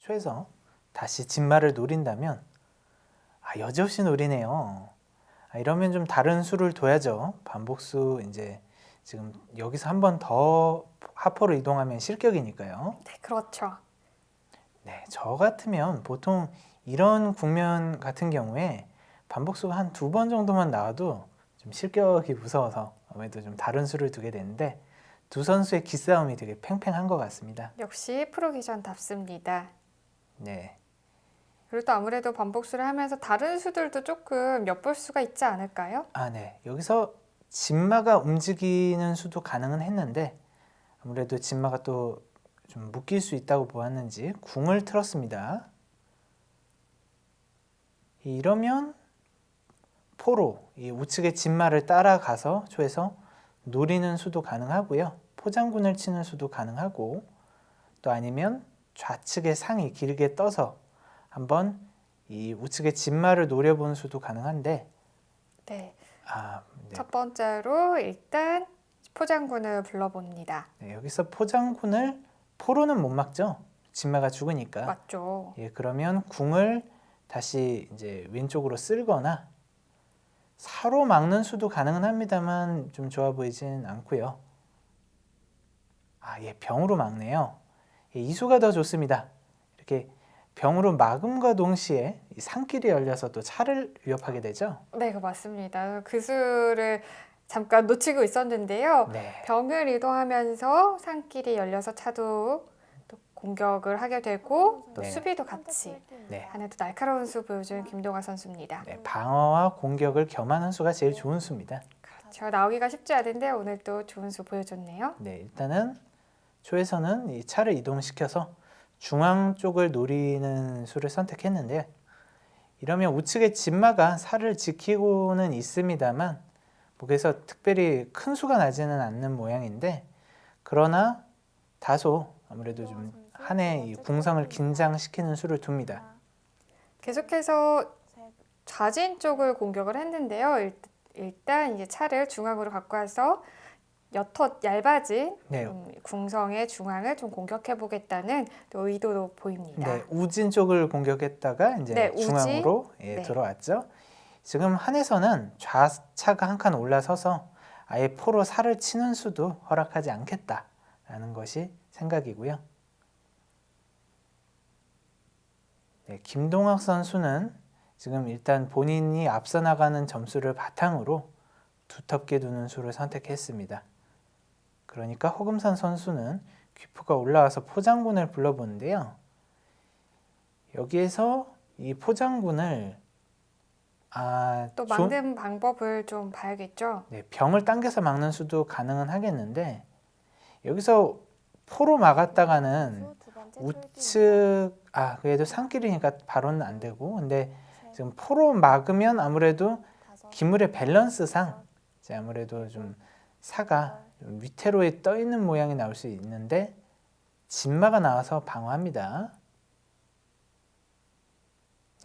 초에서 다시 진마를 노린다면 여지없이 노리네요. 이러면 좀 다른 수를 둬야죠. 반복수 이제 지금 여기서 한 번 더 하포로 이동하면 실격이니까요. 네, 그렇죠. 네, 저 같으면 보통 이런 국면 같은 경우에 반복수가 한 2번 정도만 나와도 좀 실격이 무서워서 아무래도 좀 다른 수를 두게 되는데 두 선수의 기싸움이 되게 팽팽한 것 같습니다. 역시 프로기션답습니다. 네, 그리고 또 아무래도 반복수를 하면서 다른 수들도 조금 엿볼 수가 있지 않을까요? 네. 여기서 진마가 움직이는 수도 가능은 했는데 아무래도 진마가 또 좀 묶일 수 있다고 보았는지 궁을 틀었습니다. 이러면 포로 이 우측의 진마를 따라가서 초에서 노리는 수도 가능하고요. 포장군을 치는 수도 가능하고 또 아니면 좌측의 상이 길게 떠서 한번 이 우측의 진마를 노려본 수도 가능한데 네. 네. 첫 번째로 일단 포장군을 불러봅니다. 네, 여기서 포장군을 포로는 못 막죠. 진마가 죽으니까. 맞죠. 예, 그러면 궁을 다시 이제 왼쪽으로 쓸거나 사로 막는 수도 가능은 합니다만 좀 좋아 보이진 않고요. 예, 병으로 막네요. 예, 이 수가 더 좋습니다. 이렇게 병으로 막음과 동시에 이 산길이 열려서 또 차를 위협하게 되죠. 네, 그 맞습니다. 그 수를 잠깐 놓치고 있었는데요. 네, 병을 이동하면서 산길이 열려서 차도 또 공격을 하게 되고 또 네. 수비도 같이 네. 하는 또 날카로운 수 보여주는 김동아 선수입니다. 네, 방어와 공격을 겸하는 수가 제일 좋은 수입니다. 그렇죠. 나오기가 쉽지 않은데 오늘 또 좋은 수 보여줬네요. 네, 일단은 초에서는 이 차를 이동시켜서 중앙 쪽을 노리는 수를 선택했는데 이러면 우측의 진마가 살을 지키고는 있습니다만 목에서 특별히 큰 수가 나지는 않는 모양인데 그러나 다소 아무래도 좀 한해 이 궁성을 긴장시키는 수를 둡니다. 계속해서 좌진 쪽을 공격을 했는데요. 일단 이제 차를 중앙으로 갖고 와서 여텄 얇아진 네. 궁성의 중앙을 좀 공격해 보겠다는 또 의도도 보입니다. 네, 우진 쪽을 공격했다가 이제 네, 우진. 중앙으로 네. 들어왔죠. 지금 한에서는 좌차가 한 칸 올라서서 아예 포로 살을 치는 수도 허락하지 않겠다라는 것이 생각이고요. 네, 김동학 선수는 지금 일단 본인이 앞서 나가는 점수를 바탕으로 두텁게 두는 수를 선택했습니다. 그러니까 허금산 선수는 귀포가 올라와서 포장군을 불러보는데요. 여기에서 이 포장군을 또 막는 방법을 좀 봐야겠죠. 네, 병을 당겨서 막는 수도 가능은 하겠는데 여기서 포로 막았다가는 우측 그래도 산길이니까 바로는 안 되고 근데 지금 포로 막으면 아무래도 기물의 밸런스상 아무래도 좀 사가 좀 위태로에 떠 있는 모양이 나올 수 있는데 진마가 나와서 방어합니다.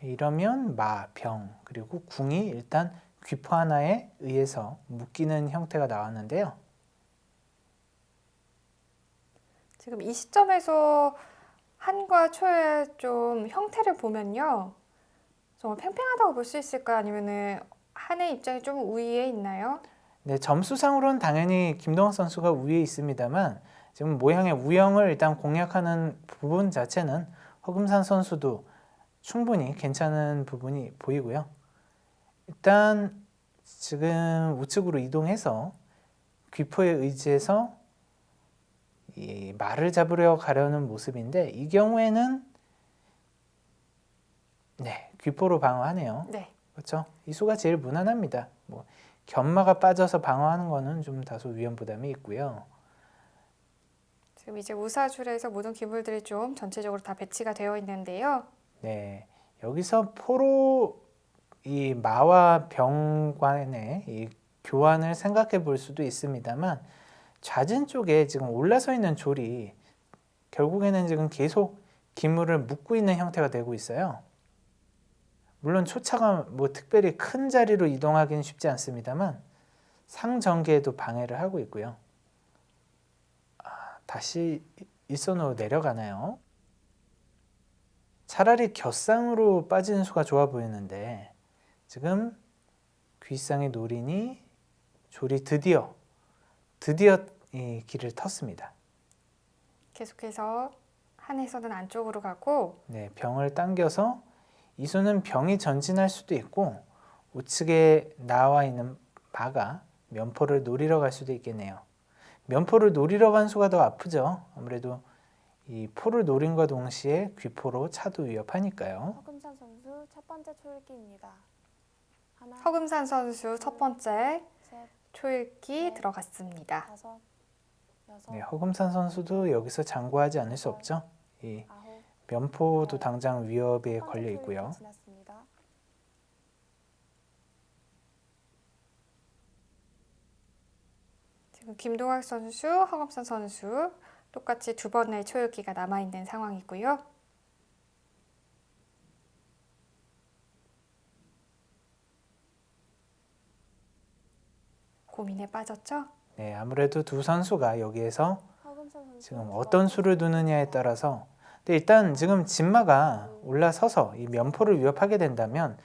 이러면 마, 병, 그리고 궁이 일단 귀포 하나에 의해서 묶이는 형태가 나왔는데요. 지금 이 시점에서 한과 초의 좀 형태를 보면요. 정말 팽팽하다고 볼 수 있을까요? 아니면은 한의 입장이 좀 우위에 있나요? 네, 점수상으로는 당연히 김동학 선수가 우위에 있습니다만 지금 모양의 우영을 일단 공략하는 부분 자체는 허금산 선수도 충분히 괜찮은 부분이 보이고요. 일단 지금 우측으로 이동해서 귀포에 의지해서 이 말을 잡으려 가려는 모습인데 이 경우에는 네, 귀포로 방어하네요. 네. 그렇죠? 이 수가 제일 무난합니다. 견마가 빠져서 방어하는 거는 좀 다소 위험 부담이 있고요. 지금 이제 우사줄에서 모든 기물들이 좀 전체적으로 다 배치가 되어 있는데요. 네, 여기서 포로 이 마와 병 간의 이 교환을 생각해 볼 수도 있습니다만 좌진 쪽에 지금 올라서 있는 졸이 결국에는 지금 계속 기물을 묶고 있는 형태가 되고 있어요. 물론 초차가 특별히 큰 자리로 이동하기는 쉽지 않습니다만 상전개에도 방해를 하고 있고요. 다시 일선으로 내려가나요? 차라리 곁상으로 빠지는 수가 좋아 보이는데 지금 귓상에 노리니 졸이 드디어 이 길을 텄습니다. 계속해서 한에서는 안쪽으로 가고 네, 병을 당겨서 이 수는 병이 전진할 수도 있고 우측에 나와 있는 마가 면포를 노리러 갈 수도 있겠네요. 면포를 노리러 간 수가 더 아프죠. 아무래도 이 포를 노림과 동시에 귀포로 차도 위협하니까요. 허금산 선수 첫 번째 초읽기입니다. 하나, 허금산 선수 첫 번째 셋, 초읽기 들어갔습니다. 다섯, 여섯, 네, 허금산 선수도 여기서 장구하지 않을 수 없죠. 이 아홉. 면포도 당장 위협에 첫 번째 걸려 있고요. 초읽기 지났습니다. 지금 김동학 선수, 허금산 선수 똑같이 두 번의 초읽기가 남아있는 상황이고요. 고민에 빠졌죠? 네, 아무래도 두 선수가 여기에서 허금산 선수 지금 두 어떤 번째 수를 두느냐에 초읽기입니다. 따라서 근데 일단 지금 진마가 올라서서 이 면포를 위협하게 된다면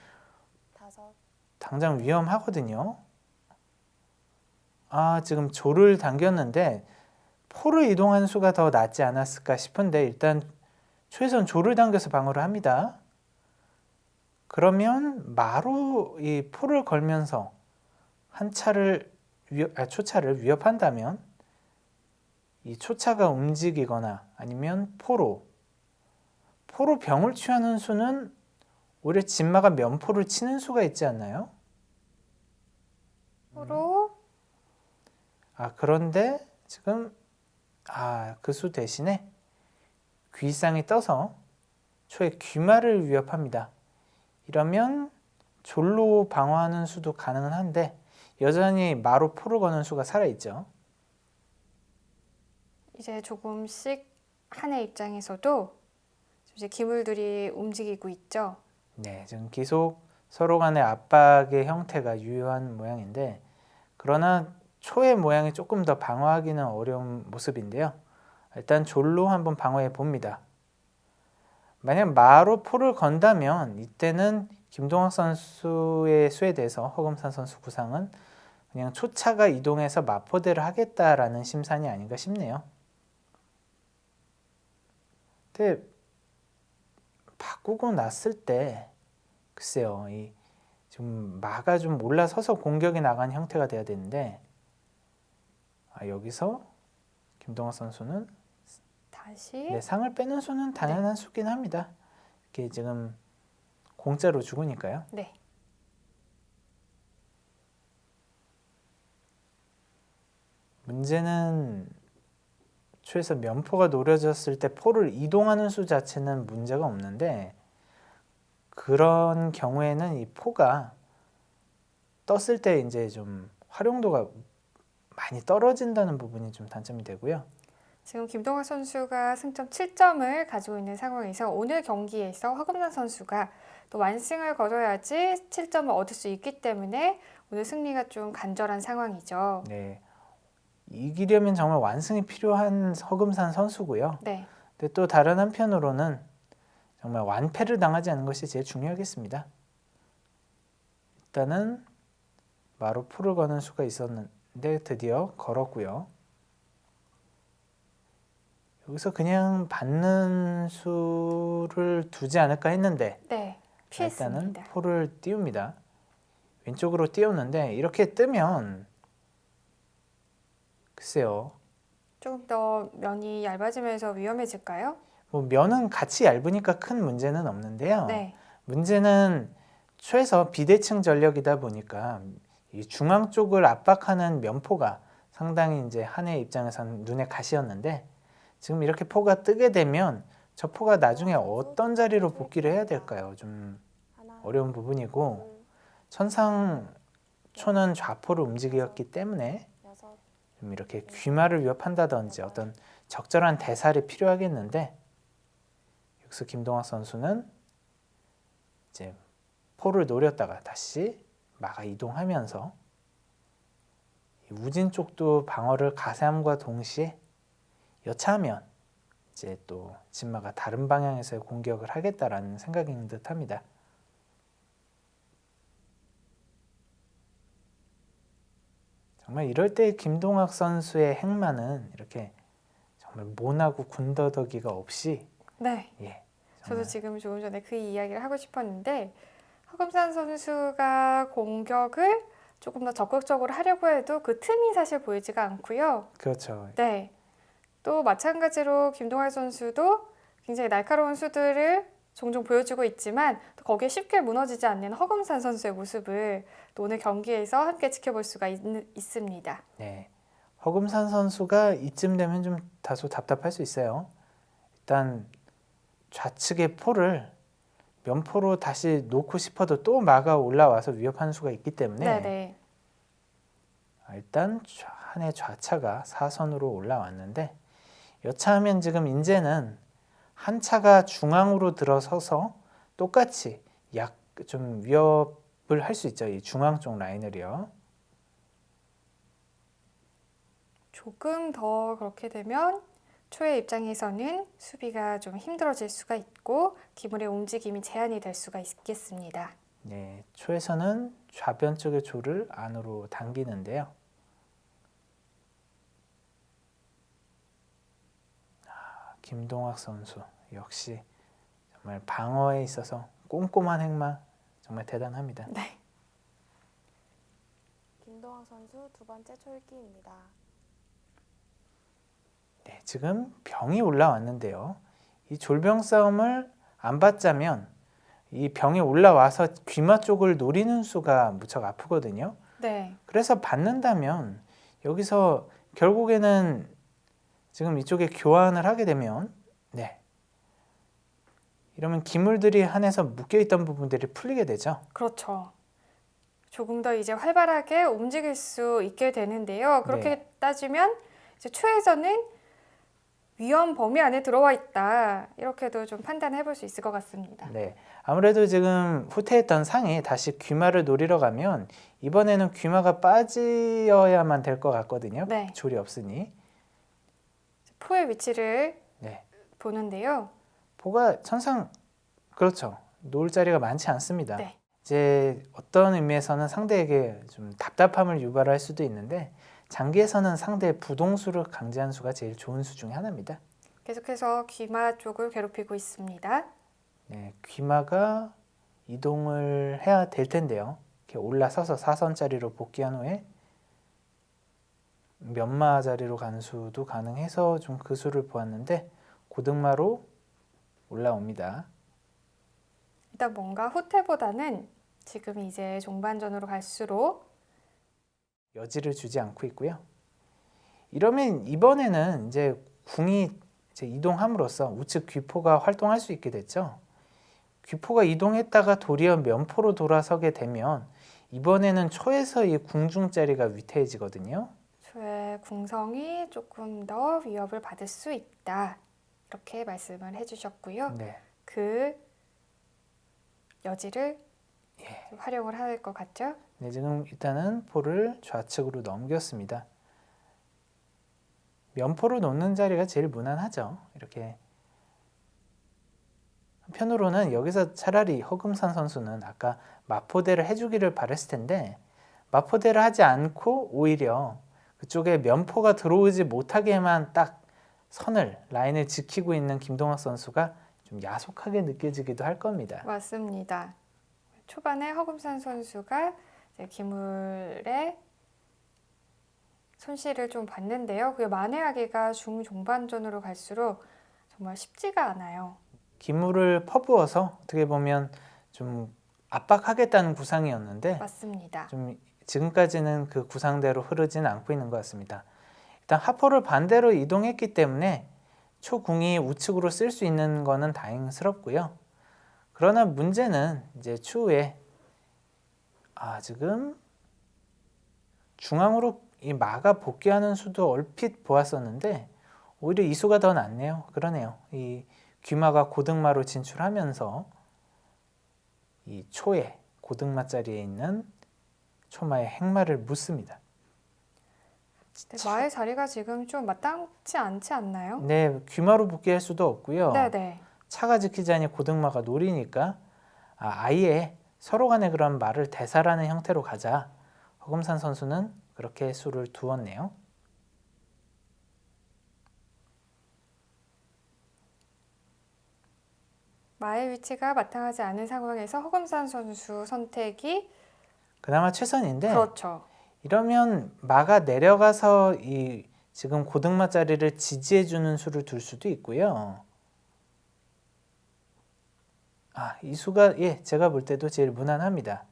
다섯, 당장 위험하거든요. 아, 지금 조를 당겼는데 포를 이동하는 수가 더 낫지 않았을까 싶은데 일단 최선 조를 당겨서 방어를 합니다. 그러면 마로 이 포를 걸면서 한 차를 초차를 위협한다면 이 초차가 움직이거나 아니면 포로 병을 취하는 수는 오히려 진마가 면포를 치는 수가 있지 않나요? 포로 그런데 지금 그 수 대신에 귀쌍이 떠서 초의 귀마를 위협합니다. 이러면 졸로 방어하는 수도 가능은 한데 여전히 마로 포를 거는 수가 살아있죠. 이제 조금씩 한의 입장에서도 이제 기물들이 움직이고 있죠. 네, 지금 계속 서로 간의 압박의 형태가 유효한 모양인데 그러나 초의 모양이 조금 더 방어하기는 어려운 모습인데요. 일단 졸로 한번 방어해 봅니다. 만약 마로 포를 건다면 이때는 김동학 선수의 수에 대해서 허금산 선수 구상은 그냥 초차가 이동해서 마포대를 하겠다라는 심산이 아닌가 싶네요. 근데 바꾸고 났을 때 글쎄요, 이 좀 마가 좀 올라서서 공격이 나간 형태가 돼야 되는데 여기서 김동학 선수는 다시 상을 빼는 수는 당연한 수긴 합니다. 이렇게 지금 공짜로 죽으니까요. 네. 문제는 초에서 면포가 노려졌을 때 포를 이동하는 수 자체는 문제가 없는데 그런 경우에는 이 포가 떴을 때 이제 좀 활용도가 많이 떨어진다는 부분이 좀 단점이 되고요. 지금 김동학 선수가 승점 7점을 가지고 있는 상황에서 오늘 경기에서 허금산 선수가 또 완승을 거둬야지 7점을 얻을 수 있기 때문에 오늘 승리가 좀 간절한 상황이죠. 네, 이기려면 정말 완승이 필요한 허금산 선수고요. 네. 근데 또 다른 한편으로는 정말 완패를 당하지 않는 것이 제일 중요하겠습니다. 일단은 마로 포를 거는 수가 있었는데 드디어 걸었고요. 여기서 그냥 받는 수를 두지 않을까 했는데 네. 일단은 피했습니다. 포를 띄웁니다. 왼쪽으로 띄웠는데 이렇게 뜨면 글쎄요. 조금 더 면이 얇아지면서 위험해질까요? 뭐 면은 같이 얇으니까 큰 문제는 없는데요. 네. 문제는 최소 비대칭 전력이다 보니까 이 중앙 쪽을 압박하는 면포가 상당히 이제 한의 입장에서는 눈에 가시였는데 지금 이렇게 포가 뜨게 되면 저 포가 나중에 어떤 자리로 복귀를 해야 될까요? 좀 하나, 어려운 부분이고 둘, 천상초는 좌포를 움직였기 때문에 여섯, 좀 이렇게 귀마를 위협한다든지 어떤 적절한 대살이 필요하겠는데 여기서 김동학 선수는 이제 포를 노렸다가 다시 마가 이동하면서 우진 쪽도 방어를 가세함과 동시에 여차하면 이제 또 진마가 다른 방향에서의 공격을 하겠다라는 생각인 듯합니다. 정말 이럴 때 김동학 선수의 행마는 이렇게 정말 모나고 군더더기가 없이 네. 예, 저도 정말 지금 조금 전에 그 이야기를 하고 싶었는데 허금산 선수가 공격을 조금 더 적극적으로 하려고 해도 그 틈이 사실 보이지가 않고요. 그렇죠. 네. 또 마찬가지로 김동할 선수도 굉장히 날카로운 수들을 종종 보여주고 있지만 또 거기에 쉽게 무너지지 않는 허금산 선수의 모습을 또 오늘 경기에서 함께 지켜볼 수가 있습니다. 네, 허금산 선수가 이쯤 되면 좀 다소 답답할 수 있어요. 일단 좌측의 포를 면포로 다시 놓고 싶어도 또 마가 올라와서 위협하는 수가 있기 때문에 네네. 일단 한의 좌차가 사선으로 올라왔는데 여차하면 지금 이제는 한 차가 중앙으로 들어서서 똑같이 약 좀 위협을 할 수 있죠. 이 중앙 쪽 라인을요. 조금 더 그렇게 되면 초의 입장에서는 수비가 좀 힘들어질 수가 있고 기물의 움직임이 제한이 될 수가 있겠습니다. 네, 초에서는 좌변 쪽의 조를 안으로 당기는데요. 김동학 선수 역시 정말 방어에 있어서 꼼꼼한 행마 정말 대단합니다. 네. 김동학 선수 두 번째 초읽기입니다. 네, 지금 병이 올라왔는데요. 이 졸병 싸움을 안 받자면 이 병이 올라와서 귀마 쪽을 노리는 수가 무척 아프거든요. 네. 그래서 받는다면 여기서 결국에는 지금 이쪽에 교환을 하게 되면 네, 이러면 기물들이 한해서 묶여있던 부분들이 풀리게 되죠. 그렇죠. 조금 더 이제 활발하게 움직일 수 있게 되는데요. 그렇게 네. 따지면 이제 초에서는 위험 범위 안에 들어와 있다. 이렇게도 좀 판단해 볼 수 있을 것 같습니다. 네, 아무래도 지금 후퇴했던 상이 다시 귀마를 노리러 가면 이번에는 귀마가 빠지어야만 될 것 같거든요. 네. 졸이 없으니. 포의 위치를 네, 보는데요. 포가 천상 그렇죠. 놓을 자리가 많지 않습니다. 네. 이제 어떤 의미에서는 상대에게 좀 답답함을 유발할 수도 있는데 장기에서는 상대의 부동수를 강제하는 수가 제일 좋은 수 중에 하나입니다. 계속해서 귀마 쪽을 괴롭히고 있습니다. 네, 귀마가 이동을 해야 될 텐데요. 이렇게 올라서서 사선자리로 복귀한 후에 면마 자리로 가는 수도 가능해서 좀 그 수를 보았는데 고등마로 올라옵니다. 일단 뭔가 후퇴보다는 지금 이제 종반전으로 갈수록 여지를 주지 않고 있고요. 이러면 이번에는 이제 궁이 이제 이동함으로써 우측 귀포가 활동할 수 있게 됐죠. 귀포가 이동했다가 도리어 면포로 돌아서게 되면 이번에는 초에서 이 궁중자리가 위태해지거든요. 초의 궁성이 조금 더 위협을 받을 수 있다. 이렇게 말씀을 해주셨고요. 네, 그 여지를 예. 좀 활용을 할 것 같죠? 네, 지금 일단은 포를 좌측으로 넘겼습니다. 면포로 놓는 자리가 제일 무난하죠. 이렇게 한편으로는 여기서 차라리 허금산 선수는 아까 마포대를 해주기를 바랬을 텐데 마포대를 하지 않고 오히려 그쪽에 면포가 들어오지 못하게만 딱 선을 라인을 지키고 있는 김동학 선수가 좀 야속하게 느껴지기도 할 겁니다. 맞습니다. 초반에 허금산 선수가 이제 기물의 손실을 좀 봤는데요. 그게 만회하기가 중종반전으로 갈수록 정말 쉽지가 않아요. 기물을 퍼부어서 어떻게 보면 좀 압박하겠다는 구상이었는데 맞습니다. 좀 지금까지는 그 구상대로 흐르지는 않고 있는 것 같습니다. 일단 하포를 반대로 이동했기 때문에 초궁이 우측으로 쓸 수 있는 거는 다행스럽고요. 그러나 문제는 이제 추후에 지금 중앙으로 이 마가 복귀하는 수도 얼핏 보았었는데 오히려 이 수가 더 낫네요. 그러네요. 이 귀마가 고등마로 진출하면서 이 초의 고등마 자리에 있는 초마의 행마를 묻습니다. 네, 마의 자리가 지금 좀 마땅치 않지 않나요? 네, 귀마로 복귀할 수도 없고요. 네네. 차가 지키자니 고등마가 노리니까 아예 서로 간에 그런 말을 대살하는 형태로 가자. 허금산 선수는 그렇게 수를 두었네요. 마의 위치가 마땅하지 않은 상황에서 허금산 선수 선택이 그나마 최선인데 그렇죠. 이러면 마가 내려가서 이 지금 고등마 자리를 지지해주는 수를 둘 수도 있고요. 이 수가 제가 볼 때도 제일 무난합니다.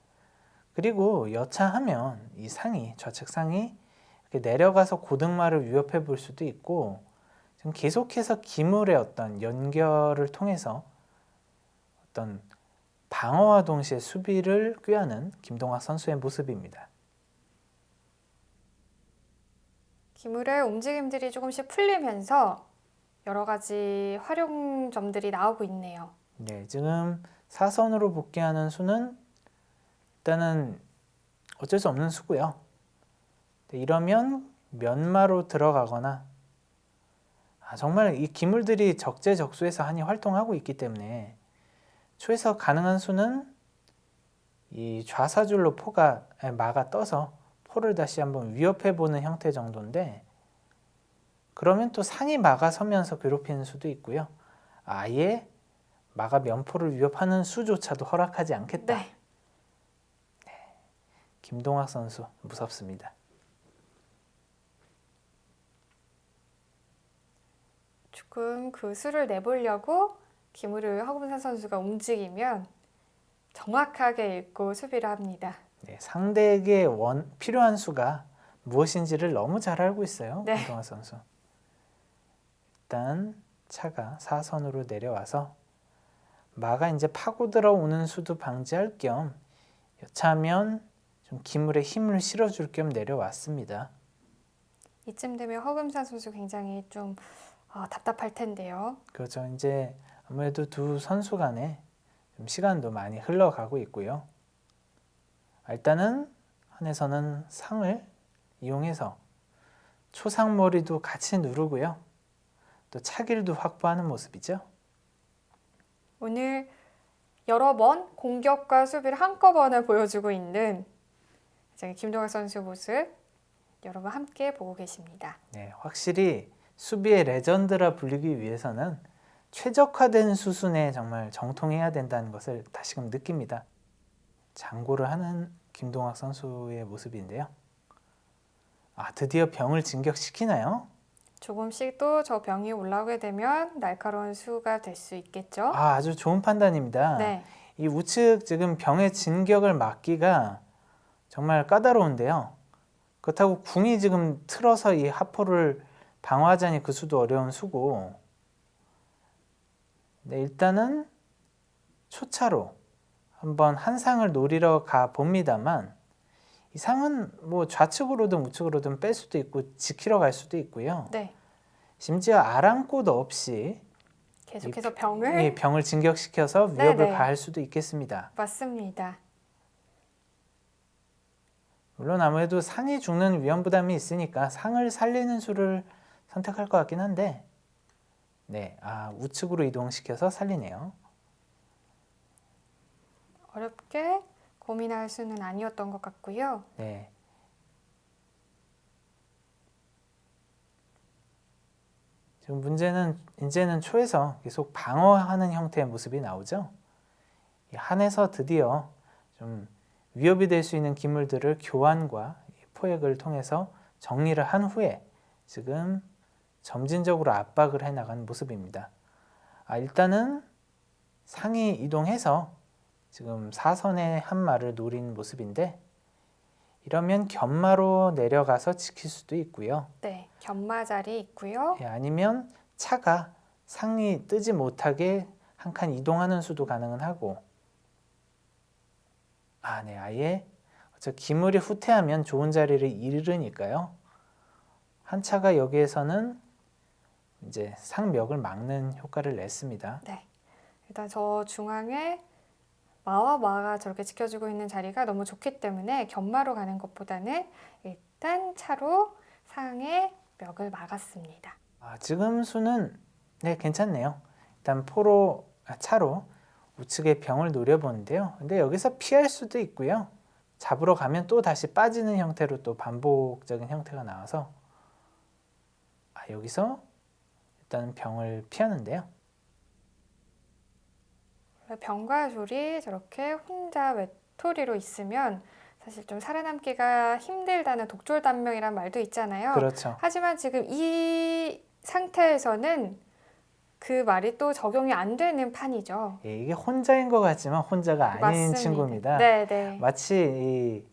그리고 여차하면 이 상이 좌측 상이 이렇게 내려가서 고등마를 위협해 볼 수도 있고 지금 계속해서 기물의 어떤 연결을 통해서 어떤 방어와 동시에 수비를 꾀하는 김동학 선수의 모습입니다. 기물의 움직임들이 조금씩 풀리면서 여러 가지 활용점들이 나오고 있네요. 네, 지금 사선으로 복귀하는 수는 일단은 어쩔 수 없는 수고요. 네, 이러면 면마로 들어가거나 정말 이 기물들이 적재적소에서 한이 활동하고 있기 때문에 초에서 가능한 수는 이 좌사줄로 마가 떠서 포를 다시 한번 위협해보는 형태 정도인데 그러면 또 상이 마가 서면서 괴롭히는 수도 있고요. 아예 마가 면포를 위협하는 수조차도 허락하지 않겠다. 네. 김동학 선수 무섭습니다. 조금 그 수를 내보려고 기물을 허금산 선수가 움직이면 정확하게 읽고 수비를 합니다. 네, 상대에게 필요한 수가 무엇인지를 너무 잘 알고 있어요. 네. 김동학 선수. 일단 차가 사선으로 내려와서 마가 이제 파고 들어오는 수도 방지할 겸 여차하면 좀 기물에 힘을 실어줄 겸 내려왔습니다. 이쯤 되면 허금산 선수 굉장히 좀 답답할 텐데요. 그렇죠. 이제 아무래도 두 선수 간에 좀 시간도 많이 흘러가고 있고요. 일단은 한에서는 상을 이용해서 초상머리도 같이 누르고요. 또 차길도 확보하는 모습이죠. 오늘 여러 번 공격과 수비를 한꺼번에 보여주고 있는 김동학 선수 모습 여러분 함께 보고 계십니다. 네, 확실히 수비의 레전드라 불리기 위해서는 최적화된 수순에 정말 정통해야 된다는 것을 다시금 느낍니다. 장고를 하는 김동학 선수의 모습인데요. 드디어 병을 진격시키나요? 조금씩 또 저 병이 올라오게 되면 날카로운 수가 될 수 있겠죠? 아주 좋은 판단입니다. 네. 이 우측 지금 병의 진격을 막기가 정말 까다로운데요. 그렇다고 궁이 지금 틀어서 이 하포를 방어하자니 그 수도 어려운 수고. 네, 일단은 초차로 한번 한 상을 노리러 가 봅니다만 이 상은 뭐 좌측으로든 우측으로든 뺄 수도 있고 지키러 갈 수도 있고요. 네. 심지어 아랑곳 없이 계속해서 이 병을 진격시켜서 위협을 네네. 가할 수도 있겠습니다. 맞습니다. 물론 아무래도 상이 죽는 위험 부담이 있으니까 상을 살리는 수를 선택할 것 같긴 한데 네, 우측으로 이동시켜서 살리네요. 어렵게 고민할 수는 아니었던 것 같고요. 네. 지금 문제는 이제는 초에서 계속 방어하는 형태의 모습이 나오죠. 이 한에서 드디어 좀 위협이 될 수 있는 기물들을 교환과 포획을 통해서 정리를 한 후에 지금 점진적으로 압박을 해나가는 모습입니다. 일단은 상이 이동해서 지금 사선의 한마를 노린 모습인데 이러면 견마로 내려가서 지킬 수도 있고요. 네, 견마 자리 있고요. 아니면 차가 상이 뜨지 못하게 한 칸 이동하는 수도 가능은 하고 네, 아예 기물이 후퇴하면 좋은 자리를 잃으니까요. 한 차가 여기에서는 이제 상멱을 막는 효과를 냈습니다. 네, 일단 저 중앙에 마와 마가 저렇게 지켜주고 있는 자리가 너무 좋기 때문에 견마로 가는 것보다는 일단 차로 상의 멱을 막았습니다. 지금 수는 네, 괜찮네요. 일단 차로 우측의 병을 노려보는데요. 근데 여기서 피할 수도 있고요. 잡으러 가면 또 다시 빠지는 형태로 또 반복적인 형태가 나와서 여기서 일단 병을 피하는데요. 병과 조리 저렇게 혼자 외톨이로 있으면 사실 좀 살아남기가 힘들다는 독졸단명이란 말도 있잖아요. 그렇죠. 하지만 지금 이 상태에서는 그 말이 또 적용이 안 되는 판이죠. 예, 이게 혼자인 것 같지만 혼자가 아닌 맞습니다. 친구입니다. 네네. 마치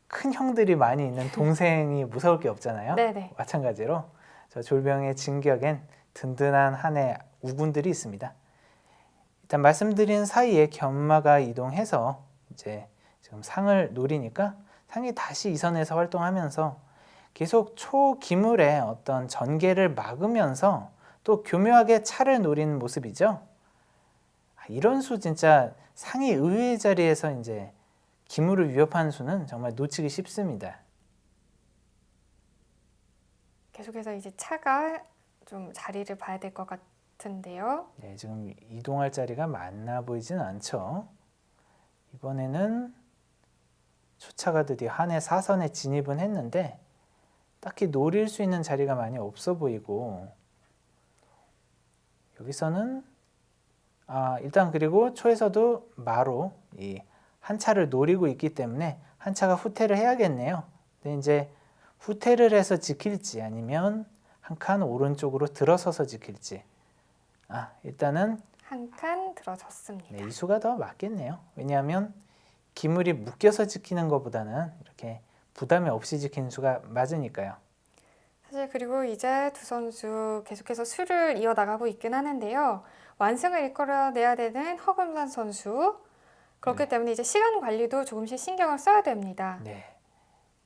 큰 형들이 많이 있는 동생이 무서울 게 없잖아요. 네네. 마찬가지로 저 졸병의 진격엔 든든한 한의 우군들이 있습니다. 일단 말씀드린 사이에 견마가 이동해서 이제 지금 상을 노리니까 상이 다시 이 선에서 활동하면서 계속 초기물의 어떤 전개를 막으면서 또 교묘하게 차를 노리는 모습이죠. 이런 수 진짜 상이 의외의 자리에서 이제 기물을 위협하는 수는 정말 놓치기 쉽습니다. 계속해서 이제 차가 좀 자리를 봐야 될 것 같은데요. 네, 지금 이동할 자리가 많아 보이진 않죠. 이번에는 초차가 드디어 한해 사선에 진입은 했는데 딱히 노릴 수 있는 자리가 많이 없어 보이고 여기서는 일단 그리고 초에서도 마로 이 한 차를 노리고 있기 때문에 한 차가 후퇴를 해야겠네요. 근데 이제 후퇴를 해서 지킬지 아니면 한 칸 오른쪽으로 들어서서 지킬지 일단은 한 칸 들어섰습니다. 네, 이 수가 더 맞겠네요. 왜냐하면 기물이 묶여서 지키는 것보다는 이렇게 부담이 없이 지키는 수가 맞으니까요. 사실 그리고 이제 두 선수 계속해서 수를 이어나가고 있긴 하는데요. 완승을 이끌어내야 되는 허금산 선수. 그렇기 네. 때문에 이제 시간 관리도 조금씩 신경을 써야 됩니다. 네.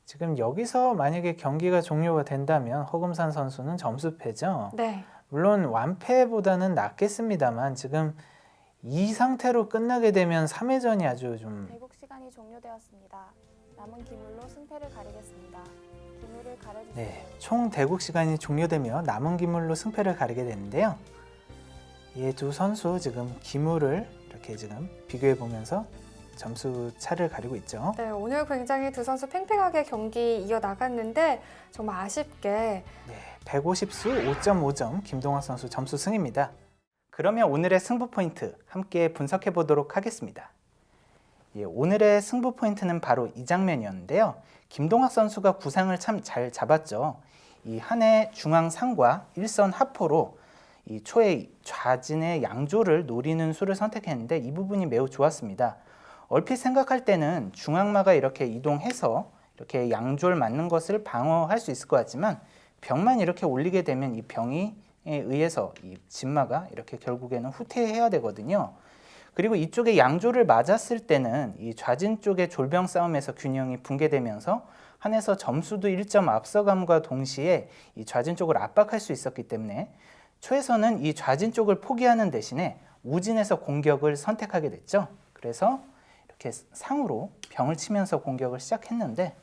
지금 여기서 만약에 경기가 종료가 된다면 허금산 선수는 점수패죠. 네. 물론 완패보다는 낫겠습니다만 지금 이 상태로 끝나게 되면 3회전이 아주 좀 대국 시간이 종료되었습니다. 남은 기물로 승패를 가리겠습니다. 기물을 가려주세요. 네, 총 대국 시간이 종료되며 남은 기물로 승패를 가리게 되는데요. 이 두 선수 지금 기물을 이렇게 지금 비교해 보면서 점수 차를 가리고 있죠. 네, 오늘 굉장히 두 선수 팽팽하게 경기 이어나갔는데 정말 아쉽게 네, 150수 5.5점 김동학 선수 점수 승입니다. 그러면 오늘의 승부 포인트 함께 분석해 보도록 하겠습니다. 오늘의 승부 포인트는 바로 이 장면이었는데요. 김동학 선수가 구상을 참 잘 잡았죠. 이 한해 중앙상과 일선 하포로 이 초의 좌진의 양조를 노리는 수를 선택했는데 이 부분이 매우 좋았습니다. 얼핏 생각할 때는 중앙마가 이렇게 이동해서 이렇게 양조를 맞는 것을 방어할 수 있을 것 같지만 병만 이렇게 올리게 되면 이 병에 의해서 이 진마가 이렇게 결국에는 후퇴해야 되거든요. 그리고 이쪽에 양조를 맞았을 때는 이 좌진 쪽의 졸병 싸움에서 균형이 붕괴되면서 한에서 점수도 1점 앞서감과 동시에 이 좌진 쪽을 압박할 수 있었기 때문에 초에서는 이 좌진 쪽을 포기하는 대신에 우진에서 공격을 선택하게 됐죠. 그래서 이렇게 상으로 병을 치면서 공격을 시작했는데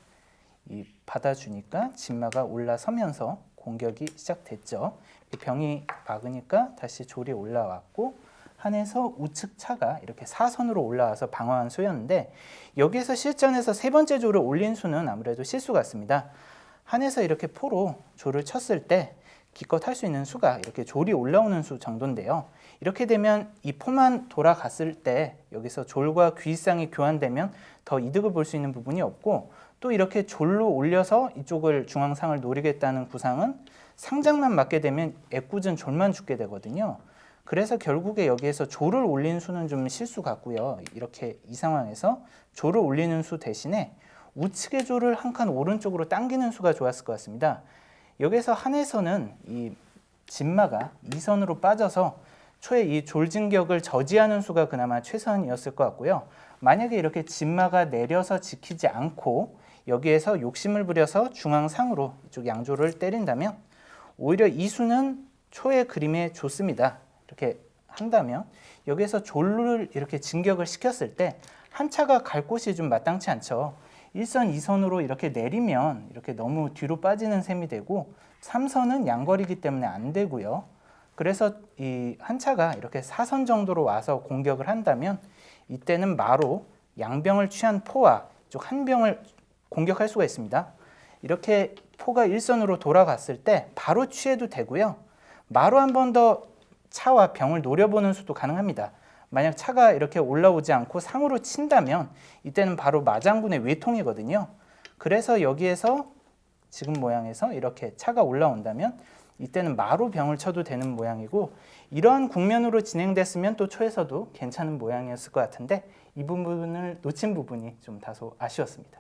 이 받아주니까 진마가 올라서면서 공격이 시작됐죠. 병이 막으니까 다시 졸이 올라왔고 한에서 우측 차가 이렇게 사선으로 올라와서 방어한 수였는데 여기에서 실전에서 세 번째 조를 올린 수는 아무래도 실수 같습니다. 한에서 이렇게 포로 조를 쳤을 때 기껏 할 수 있는 수가 이렇게 졸이 올라오는 수 정도인데요. 이렇게 되면 이 포만 돌아갔을 때 여기서 졸과 귀상이 교환되면 더 이득을 볼 수 있는 부분이 없고 또 이렇게 졸로 올려서 이쪽을 중앙상을 노리겠다는 구상은 상장만 맞게 되면 애꿎은 졸만 죽게 되거든요. 그래서 결국에 여기에서 조를 올린 수는 좀 실수 같고요. 이렇게 이 상황에서 조를 올리는 수 대신에 우측의 조를 한 칸 오른쪽으로 당기는 수가 좋았을 것 같습니다. 여기서 한에서는 이 진마가 2선으로 빠져서 초의 이 졸진격을 저지하는 수가 그나마 최선이었을 것 같고요. 만약에 이렇게 진마가 내려서 지키지 않고 여기에서 욕심을 부려서 중앙상으로 이쪽 양조를 때린다면 오히려 이 수는 초의 그림에 좋습니다. 이렇게 한다면 여기에서 졸을 이렇게 진격을 시켰을 때 한 차가 갈 곳이 좀 마땅치 않죠. 1선, 2선으로 이렇게 내리면 이렇게 너무 뒤로 빠지는 셈이 되고 3선은 양거리이기 때문에 안 되고요. 그래서 이 한 차가 이렇게 4선 정도로 와서 공격을 한다면 이때는 마로 양병을 취한 포와 이쪽 한 병을 공격할 수가 있습니다. 이렇게 포가 1선으로 돌아갔을 때 바로 취해도 되고요. 마로 한 번 더 차와 병을 노려보는 수도 가능합니다. 만약 차가 이렇게 올라오지 않고 상으로 친다면 이때는 바로 마장군의 외통이거든요. 그래서 여기에서 지금 모양에서 이렇게 차가 올라온다면 이때는 마로 병을 쳐도 되는 모양이고, 이러한 국면으로 진행됐으면 또 초에서도 괜찮은 모양이었을 것 같은데 이 부분을 놓친 부분이 좀 다소 아쉬웠습니다.